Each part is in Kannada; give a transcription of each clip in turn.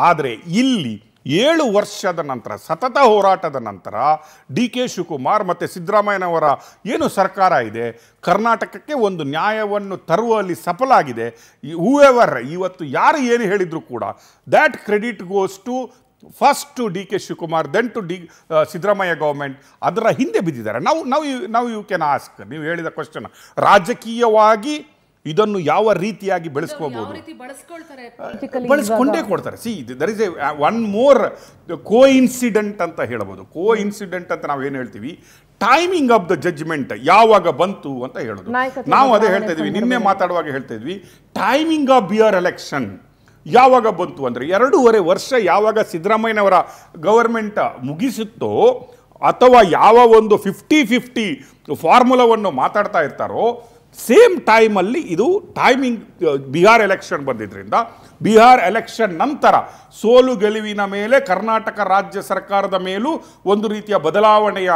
ಆದರೆ ಇಲ್ಲಿ 7 ವರ್ಷದ ನಂತರ ಸತತ ಹೋರಾಟದ ನಂತರ ಡಿ ಕೆ ಶಿವಕುಮಾರ್ ಮತ್ತು ಸಿದ್ದರಾಮಯ್ಯನವರ ಏನು ಸರ್ಕಾರ ಇದೆ ಕರ್ನಾಟಕಕ್ಕೆ ಒಂದು ನ್ಯಾಯವನ್ನು ತರುವಲ್ಲಿ ಸಫಲ ಆಗಿದೆ. ಹೂಎವರ್ ಇವತ್ತು ಯಾರು ಏನು ಹೇಳಿದ್ರು ಕೂಡ that credit goes to first to D K Shivakumar then to Siddaramaiah government. ಅದರ ಹಿಂದೆ ಬಿದ್ದಿದ್ದಾರೆ. ನಾವು ಯು ಕ್ಯಾನ್ ಆಸ್ಕ್, ನೀವು ಹೇಳಿದ ಕ್ವಶನ್, ರಾಜಕೀಯವಾಗಿ ಇದನ್ನು ಯಾವ ರೀತಿಯಾಗಿ ಬೆಳೆಸ್ಕೋಬಹುದು, ಬಳಸ್ಕೊಂಡೇ ಕೊಡ್ತಾರೆ. See there is a one more coincident ಅಂತ ಹೇಳ್ಬೋದು. ಕೋ ಇನ್ಸಿಡೆಂಟ್ ಅಂತ ನಾವೇನು ಹೇಳ್ತೀವಿ, ಟೈಮಿಂಗ್ ಆಫ್ ದ ಜಡ್ಜ್ಮೆಂಟ್ ಯಾವಾಗ ಬಂತು ಅಂತ ಹೇಳೋದು. ನಾವು ಅದೇ ಹೇಳ್ತಾ ಇದ್ವಿ, ನಿನ್ನೆ ಮಾತಾಡುವಾಗ ಹೇಳ್ತಾ ಇದ್ವಿ, ಟೈಮಿಂಗ್ ಆಫ್ ಬಿಯರ್ ಎಲೆಕ್ಷನ್ ಯಾವಾಗ ಬಂತು ಅಂದರೆ 2.5 ವರ್ಷ ಯಾವಾಗ ಸಿದ್ದರಾಮಯ್ಯನವರ ಗವರ್ಮೆಂಟ್ ಮುಗಿಸುತ್ತೋ ಅಥವಾ ಯಾವ ಒಂದು 50-50 ಫಾರ್ಮುಲಾವನ್ನು ಮಾತಾಡ್ತಾ ಇರ್ತಾರೋ ಸೇಮ್ ಟೈಮಲ್ಲಿ ಇದು ಟೈಮಿಂಗ್ ಬಿಹಾರ್ ಎಲೆಕ್ಷನ್ ಬಂದಿದ್ದರಿಂದ ಬಿಹಾರ್ ಎಲೆಕ್ಷನ್ ನಂತರ ಸೋಲು ಗೆಲುವಿನ ಮೇಲೆ ಕರ್ನಾಟಕ ರಾಜ್ಯ ಸರ್ಕಾರದ ಮೇಲೂ ಒಂದು ರೀತಿಯ ಬದಲಾವಣೆಯ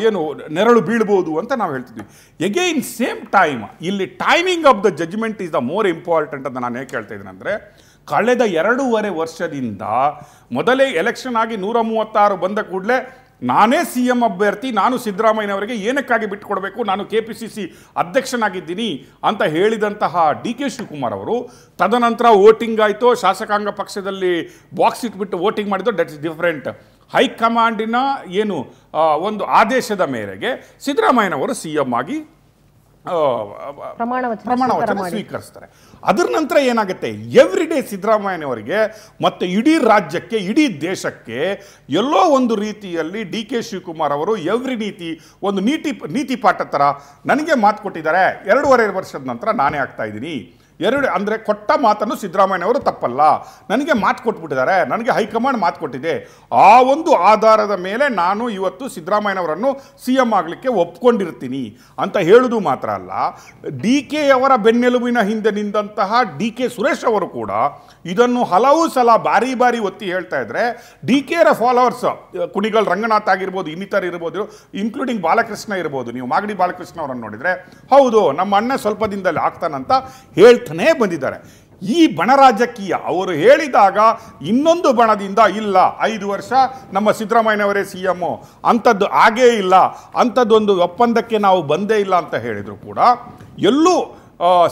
ಏನು ನೆರಳು ಬೀಳ್ಬೋದು ಅಂತ ನಾವು ಹೇಳ್ತಿದ್ವಿ. ಎಗೈನ್ ಸೇಮ್ ಟೈಮ್ ಇಲ್ಲಿ timing of the judgment is the more important ಅಂತ ನಾನು ಹೇಗೆ ಹೇಳ್ತಾ ಇದ್ದೀನಿ ಅಂದರೆ, ಕಳೆದ 2.5 ವರ್ಷದಿಂದ ಮೊದಲೇ ಎಲೆಕ್ಷನ್ ಆಗಿ 136 ಬಂದ ಕೂಡಲೇ ನಾನೇ CM ಅಭ್ಯರ್ಥಿ, ನಾನು ಸಿದ್ದರಾಮಯ್ಯನವರಿಗೆ ಏನಕ್ಕಾಗಿ ಬಿಟ್ಟುಕೊಡಬೇಕು, ನಾನು KPCC ಅಧ್ಯಕ್ಷನಾಗಿದ್ದೀನಿ ಅಂತ ಹೇಳಿದಂತಹ ಡಿ ಕೆ ಶಿವಕುಮಾರ್ ಅವರು ತದನಂತರ ವೋಟಿಂಗ್ ಆಯಿತು, ಶಾಸಕಾಂಗ ಪಕ್ಷದಲ್ಲಿ ಬಾಕ್ಸ್ ಇಟ್ಬಿಟ್ಟು ವೋಟಿಂಗ್ ಮಾಡಿದ್ದು, ದಟ್ ಇಸ್ ಡಿಫರೆಂಟ್. ಹೈಕಮಾಂಡಿನ ಏನು ಒಂದು ಆದೇಶದ ಮೇರೆಗೆ ಸಿದ್ದರಾಮಯ್ಯನವರು CM ಆಗಿ ಪ್ರಮಾಣ ವಚನ ಸ್ವೀಕರಿಸ್ತಾರೆ. ಅದರ ನಂತರ ಏನಾಗುತ್ತೆ, ಎವ್ರಿ ಡೇ ಸಿದ್ದರಾಮಯ್ಯನವರಿಗೆ ಮತ್ತು ಇಡೀ ರಾಜ್ಯಕ್ಕೆ ಇಡೀ ದೇಶಕ್ಕೆ ಎಲ್ಲೋ ಒಂದು ರೀತಿಯಲ್ಲಿ ಡಿ ಕೆ ಶಿವಕುಮಾರ್ ಅವರು ಎವ್ರಿ ಒಂದು ನೀತಿ ಪಾಠ ಥರ ನನಗೆ ಮಾತು ಕೊಟ್ಟಿದ್ದಾರೆ, 2.5 ವರ್ಷದ ನಂತರ ನಾನೇ ಆಗ್ತಾ ಇದ್ದೀನಿ. ಅಂದರೆ ಕೊಟ್ಟ ಮಾತನ್ನು ಸಿದ್ದರಾಮಯ್ಯನವರು ತಪ್ಪಲ್ಲ, ನನಗೆ ಮಾತು ಕೊಟ್ಬಿಟ್ಟಿದ್ದಾರೆ, ನನಗೆ ಹೈಕಮಾಂಡ್ ಮಾತು ಕೊಟ್ಟಿದೆ, ಆ ಒಂದು ಆಧಾರದ ಮೇಲೆ ನಾನು ಇವತ್ತು ಸಿದ್ದರಾಮಯ್ಯನವರನ್ನು CM ಆಗಲಿಕ್ಕೆ ಒಪ್ಕೊಂಡಿರ್ತೀನಿ ಅಂತ ಹೇಳುವುದು ಮಾತ್ರ ಅಲ್ಲ, ಡಿ ಕೆ ಅವರ ಬೆನ್ನೆಲುಬಿನ ಹಿಂದೆ ನಿಂತಹ ಡಿ ಕೆ ಸುರೇಶ್ ಅವರು ಕೂಡ ಇದನ್ನು ಹಲವು ಸಲ ಬಾರಿ ಒತ್ತಿ ಹೇಳ್ತಾ ಇದ್ರೆ, ಡಿ ಕೆರ ಫಾಲೋವರ್ಸ್ ಕುಣಿಗಲ್ ರಂಗನಾಥ್ ಆಗಿರ್ಬೋದು, ಇನ್ನಿತರ ಇರ್ಬೋದು, ಇನ್ಕ್ಲೂಡಿಂಗ್ ಬಾಲಕೃಷ್ಣ ಇರ್ಬೋದು, ನೀವು ಮಾಗಡಿ ಬಾಲಕೃಷ್ಣ ಅವರನ್ನು ನೋಡಿದರೆ ಹೌದು ನಮ್ಮ ಅಣ್ಣ ಸ್ವಲ್ಪ ದಿನದಲ್ಲಿ ಆಗ್ತಾನಂತ ಹೇಳ್ತಾನೆ ಬಂದಿದ್ದಾರೆ. ಈ ಬಣ ರಾಜಕೀಯ ಅವರು ಹೇಳಿದಾಗ ಇನ್ನೊಂದು ಬಣದಿಂದ ಇಲ್ಲ 5 ವರ್ಷ ನಮ್ಮ ಸಿದ್ದರಾಮಯ್ಯನವರೇ CM ಅಂಥದ್ದು ಆಗೇ ಇಲ್ಲ, ಅಂಥದ್ದೊಂದು ಒಪ್ಪಂದಕ್ಕೆ ನಾವು ಬಂದೇ ಇಲ್ಲ ಅಂತ ಹೇಳಿದ್ರು ಕೂಡ ಎಲ್ಲೂ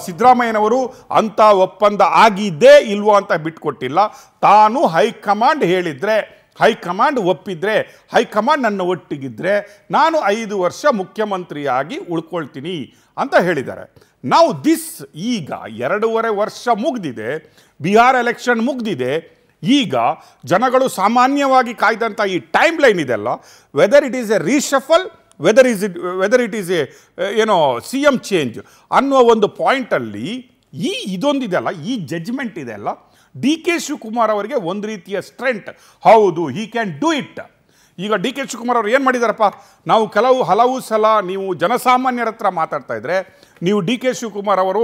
ಸಿದ್ದರಾಮಯ್ಯನವರು ಅಂಥ ಒಪ್ಪಂದ ಆಗಿದ್ದೇ ಇಲ್ವೋ ಅಂತ ಬಿಟ್ಕೊಟ್ಟಿಲ್ಲ. ತಾನು ಹೈಕಮಾಂಡ್ ಹೇಳಿದರೆ, ಹೈಕಮಾಂಡ್ ಒಪ್ಪಿದ್ರೆ, ಹೈಕಮಾಂಡ್ ನನ್ನ ಒಟ್ಟಿಗಿದ್ರೆ ನಾನು 5 ವರ್ಷ ಮುಖ್ಯಮಂತ್ರಿಯಾಗಿ ಉಳ್ಕೊಳ್ತೀನಿ ಅಂತ ಹೇಳಿದ್ದಾರೆ. ನಾವು ಈಗ 2.5 ವರ್ಷ ಮುಗ್ದಿದೆ, ಬಿಹಾರ್ ಎಲೆಕ್ಷನ್ ಮುಗ್ದಿದೆ. ಈಗ ಜನಗಳು ಸಾಮಾನ್ಯವಾಗಿ ಕಾಯ್ದಂಥ ಈ ಟೈಮ್ ಲೈನ್ ಇದೆಲ್ಲ, whether it is A reshuffle, whether it is A CM change ಅನ್ನುವ ಒಂದು ಪಾಯಿಂಟಲ್ಲಿ ಇದೊಂದಿದೆಯಲ್ಲ, ಈ ಜಡ್ಜ್ಮೆಂಟ್ ಇದೆಯಲ್ಲ, ಡಿ ಕೆ ಶಿವಕುಮಾರ್ ಅವರಿಗೆ ಒಂದು ರೀತಿಯ ಸ್ಟ್ರೆಂತ್. ಹೌದು, ಹಿ ಕ್ಯಾನ್ ಡೂ ಇಟ್. ಈಗ ಡಿ ಕೆ ಶಿವಕುಮಾರ್ ಅವರು ಏನು ಮಾಡಿದಾರಪ್ಪ, ನಾವು ಹಲವು ಸಲ ನೀವು ಜನಸಾಮಾನ್ಯರ ಹತ್ರ ಮಾತಾಡ್ತಾ ಇದ್ರೆ, ನೀವು ಡಿ ಕೆ ಶಿವಕುಮಾರ್ ಅವರು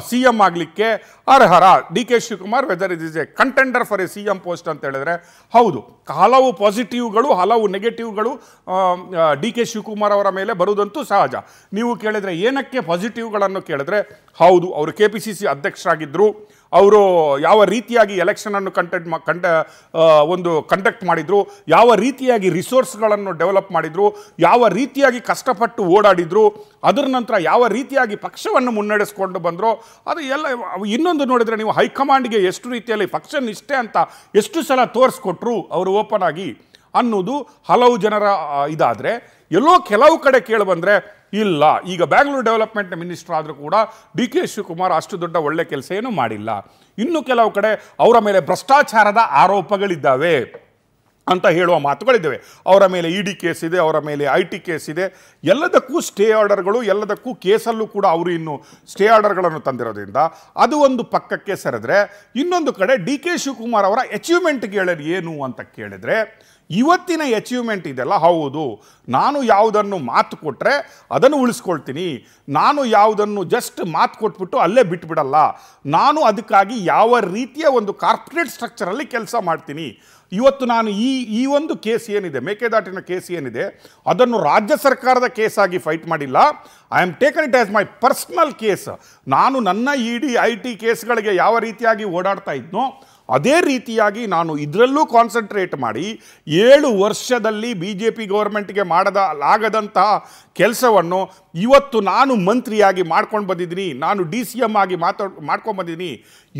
CM ಆಗಲಿಕ್ಕೆ ಅರ್ಹರ, D K Shivakumar whether is a contender for a CM post ಅಂತ ಹೇಳಿದ್ರೆ, ಹೌದು ಹಲವು ಪಾಸಿಟಿವ್ಗಳು ಹಲವು ನೆಗೆಟಿವ್ಗಳು ಡಿ ಕೆ ಶಿವಕುಮಾರ್ ಅವರ ಮೇಲೆ ಬರುವುದಂತೂ ಸಹಜ. ನೀವು ಕೇಳಿದ್ರೆ ಏನಕ್ಕೆ ಪಾಸಿಟಿವ್ಗಳನ್ನು ಕೇಳಿದ್ರೆ, ಹೌದು ಅವರು KPCC ಅಧ್ಯಕ್ಷರಾಗಿದ್ದರು, ಅವರು ಯಾವ ರೀತಿಯಾಗಿ ಎಲೆಕ್ಷನನ್ನು ಕಂಡಕ್ಟ್ ಮಾಡಿದರು, ಯಾವ ರೀತಿಯಾಗಿ ರಿಸೋರ್ಸ್ಗಳನ್ನು ಡೆವಲಪ್ ಮಾಡಿದರು, ಯಾವ ರೀತಿಯಾಗಿ ಕಷ್ಟಪಟ್ಟು ಓಡಾಡಿದರು, ಅದರ ನಂತರ ಯಾವ ರೀತಿಯಾಗಿ ಪಕ್ಷವನ್ನು ಮುನ್ನಡೆಸ್ಕೊಂಡು ಬಂದರು, ಅದು ಎಲ್ಲ. ಇನ್ನೊಂದು ನೋಡಿದರೆ ನೀವು ಹೈಕಮಾಂಡ್ಗೆ ಎಷ್ಟು ರೀತಿಯಲ್ಲಿ ಪಕ್ಷ ನಿಷ್ಠೆ ಅಂತ ಎಷ್ಟು ಸಲ ತೋರಿಸ್ಕೊಟ್ರು ಅವರು ಓಪನ್ ಆಗಿ ಅನ್ನೋದು ಹಲವು ಜನರ ಇದಾದರೆ, ಎಲ್ಲೋ ಕೆಲವು ಕಡೆ ಕೇಳಿ ಬಂದರೆ ಇಲ್ಲ. ಈಗ ಬ್ಯಾಂಗ್ಳೂರು ಡೆವಲಪ್ಮೆಂಟ್ ಮಿನಿಸ್ಟರ್ ಆದರೂ ಕೂಡ ಡಿ ಕೆ ಶಿವಕುಮಾರ್ ಅಷ್ಟು ದೊಡ್ಡ ಒಳ್ಳೆ ಕೆಲಸ ಏನೂ ಮಾಡಿಲ್ಲ. ಇನ್ನು ಕೆಲವು ಕಡೆ ಅವರ ಮೇಲೆ ಭ್ರಷ್ಟಾಚಾರದ ಆರೋಪಗಳಿದ್ದಾವೆ ಅಂತ ಹೇಳುವ ಮಾತುಗಳಿದ್ದಾವೆ. ಅವರ ಮೇಲೆ ED ಕೇಸ್ ಇದೆ, ಅವರ ಮೇಲೆ IT ಕೇಸ್ ಇದೆ, ಎಲ್ಲದಕ್ಕೂ ಸ್ಟೇ ಆರ್ಡರ್ಗಳು, ಎಲ್ಲದಕ್ಕೂ ಕೇಸಲ್ಲೂ ಕೂಡ ಅವರು ಇನ್ನು ಸ್ಟೇ ಆರ್ಡರ್ಗಳನ್ನು ತಂದಿರೋದ್ರಿಂದ ಅದು ಒಂದು ಪಕ್ಕಕ್ಕೆ ಸರಿದ್ರೆ, ಇನ್ನೊಂದು ಕಡೆ ಡಿ ಕೆ ಶಿವಕುಮಾರ್ ಅವರ ಅಚೀವ್ಮೆಂಟ್ಗೆ ಹೇಳೋದು ಏನು ಅಂತ ಕೇಳಿದರೆ, ಇವತ್ತಿನ ಅಚೀವ್ಮೆಂಟ್ ಇದೆಲ್ಲ ಹೌದು, ನಾನು ಯಾವುದನ್ನು ಮಾತು ಕೊಟ್ಟರೆ ಅದನ್ನು ಉಳಿಸ್ಕೊಳ್ತೀನಿ, ನಾನು ಯಾವುದನ್ನು ಜಸ್ಟ್ ಮಾತು ಕೊಟ್ಬಿಟ್ಟು ಅಲ್ಲೇ ಬಿಟ್ಬಿಡಲ್ಲ, ನಾನು ಅದಕ್ಕಾಗಿ ಯಾವ ರೀತಿಯ ಒಂದು ಕಾರ್ಪೊರೇಟ್ ಸ್ಟ್ರಕ್ಚರಲ್ಲಿ ಕೆಲಸ ಮಾಡ್ತೀನಿ. ಇವತ್ತು ನಾನು ಈ ಒಂದು ಕೇಸ್ ಏನಿದೆ, ಮೇಕೆದಾಟಿನ ಕೇಸ್ ಏನಿದೆ, ಅದನ್ನು ರಾಜ್ಯ ಸರ್ಕಾರದ ಕೇಸಾಗಿ ಫೈಟ್ ಮಾಡಿಲ್ಲ. I am taken it as my personal case. ನಾನು ನನ್ನ ED IT ಕೇಸ್ಗಳಿಗೆ ಯಾವ ರೀತಿಯಾಗಿ ಓಡಾಡ್ತಾ ಇದ್ನೋ ಅದೇ ರೀತಿಯಾಗಿ ನಾನು ಇದರಲ್ಲೂ ಕಾನ್ಸಂಟ್ರೇಟ್ ಮಾಡಿ 7 ವರ್ಷದಲ್ಲಿ ಬಿ ಜೆ ಪಿ ಗೌರ್ಮೆಂಟ್ಗೆ ಆಗದಂತಹ ಕೆಲಸವನ್ನು ಇವತ್ತು ನಾನು ಮಂತ್ರಿಯಾಗಿ ಮಾಡ್ಕೊಂಡು ಬಂದಿದ್ದೀನಿ, ನಾನು DCM ಆಗಿ ಮಾಡ್ಕೊಂಡು ಬಂದಿದ್ದೀನಿ.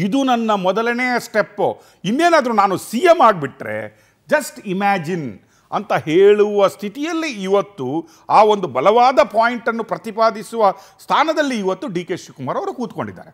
ಇದು ನನ್ನ ಮೊದಲನೇ ಸ್ಟೆಪ್ಪು. ಇನ್ನೇನಾದರೂ ನಾನು CM ಆಗಿಬಿಟ್ರೆ ಜಸ್ಟ್ ಇಮ್ಯಾಜಿನ್ ಅಂತ ಹೇಳುವ ಸ್ಥಿತಿಯಲ್ಲಿ ಇವತ್ತು ಆ ಒಂದು ಬಲವಾದ ಪಾಯಿಂಟನ್ನು ಪ್ರತಿಪಾದಿಸುವ ಸ್ಥಾನದಲ್ಲಿ ಇವತ್ತು ಡಿ ಕೆ ಶಿವಕುಮಾರ್ ಅವರು ಕೂತ್ಕೊಂಡಿದ್ದಾರೆ.